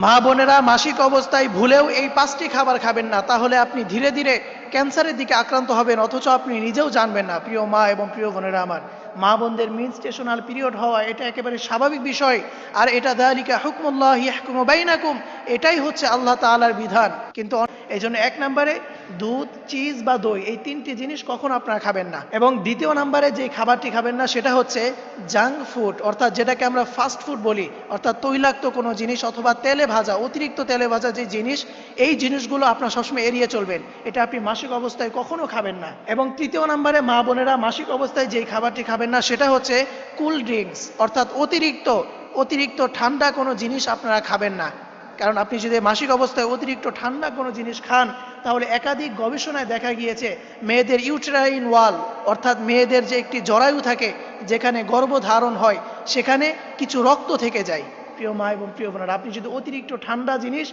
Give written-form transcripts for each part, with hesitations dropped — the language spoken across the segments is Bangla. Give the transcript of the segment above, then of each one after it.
মা বোনেরা মাসিক অবস্থায় ভুলেও এই 5টি খাবার খাবেন না, তাহলে আপনি ধীরে ধীরে ক্যান্সারের দিকে আক্রান্ত হবেন, অথচ আপনি নিজেও জানবেন না। প্রিয় মা এবং প্রিয় বোনেরা আমার, মা বোনদের মেনস্ট্রুয়েশনাল পিরিয়ড হওয়া এটা একেবারে স্বাভাবিক বিষয়। আর এটা যালিকা হুকমুল্লাহি ইয়াহকুমু বাইনাকুম, এটাই হচ্ছে আল্লাহ তাআলার বিধান। কিন্তু এই জন্য 1 নম্বরে দুধ, চিজ বা দই, এই 3টি জিনিস কখনো আপনারা খাবেন না। এবং দ্বিতীয় নম্বরে যে খাবারটি খাবেন না সেটা হচ্ছে জাঙ্ক ফুড, অর্থাৎ যেটাকে আমরা ফাস্ট ফুড বলি, অর্থাৎ তৈলাক্ত কোনো জিনিস অথবা তেলে ভাজা, অতিরিক্ত তেলে ভাজা যে জিনিস, এই জিনিসগুলো আপনার সবসময় এড়িয়ে চলবেন। এটা আপনি মাসিক অবস্থায় কখনো খাবেন না। এবং তৃতীয় নম্বরে মা বোনেরা মাসিক অবস্থায় যেই খাবারটি খাবেন না সেটা হচ্ছে কুল ড্রিঙ্কস, অর্থাৎ অতিরিক্ত ঠান্ডা কোনো জিনিস আপনারা খাবেন না। কারণ আপনি যদি মাসিক অবস্থায় অতিরিক্ত ঠান্ডা কোনো জিনিস খান, তাহলে একাধিক গবেষণায় দেখা গিয়েছে মেয়েদের ইউটেরাইন ওয়াল, অর্থাৎ মেয়েদের যে একটি জরায়ু থাকে যেখানে গর্ভধারণ হয়, সেখানে কিছু রক্ত থেকে যায়। প্রিয় মা এবং প্রিয় বোনেরা, আপনি যদি অতিরিক্ত ঠান্ডা জিনিস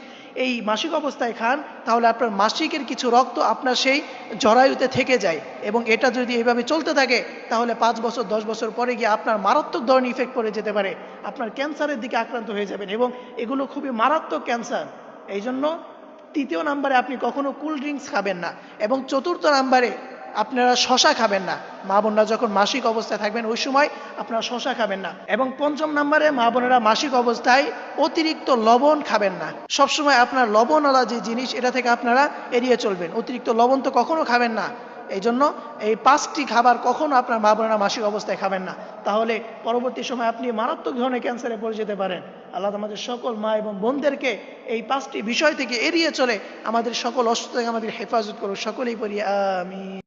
এই মাসিক অবস্থায় খান, তাহলে আপনার মাসিকের কিছু রক্ত আপনার সেই জরায়ুতে থেকে যায়। এবং এটা যদি এইভাবে চলতে থাকে, তাহলে 5 বছর 10 বছর পরে গিয়ে আপনার মারাত্মক ধরনের ইফেক্ট পড়ে যেতে পারে, আপনার ক্যান্সারের দিকে আক্রান্ত হয়ে যাবেন, এবং এগুলো খুবই মারাত্মক ক্যান্সার। এই জন্য তৃতীয় নম্বরে আপনি কখনো কুল ড্রিঙ্কস খাবেন না। এবং চতুর্থ নম্বরে আপনারা শশা খাবেন না। মা বোনরা যখন মাসিক অবস্থায় থাকবেন ওই সময় আপনারা শশা খাবেন না। এবং পঞ্চম নম্বরে মা বোনেরা মাসিক অবস্থায় অতিরিক্ত লবণ খাবেন না। সবসময় আপনার লবণওয়ালা যে জিনিস, এটা থেকে আপনারা এড়িয়ে চলবেন। অতিরিক্ত লবণ তো কখনো খাবেন না। এই জন্য এই 5টি খাবার কখনো আপনার মা বোনেরা মাসিক অবস্থায় খাবেন না, তাহলে পরবর্তী সময় আপনি মারাত্মক ধরনের ক্যান্সারে পড়ে যেতে পারেন। আল্লাহ আমাদের সকল মা এবং বোনদেরকে এই 5টি বিষয় থেকে এড়িয়ে চলে আমাদের সকল অসুস্থ থেকে আমাদের হেফাজত করুক। সকলেই পড়ি আমিন।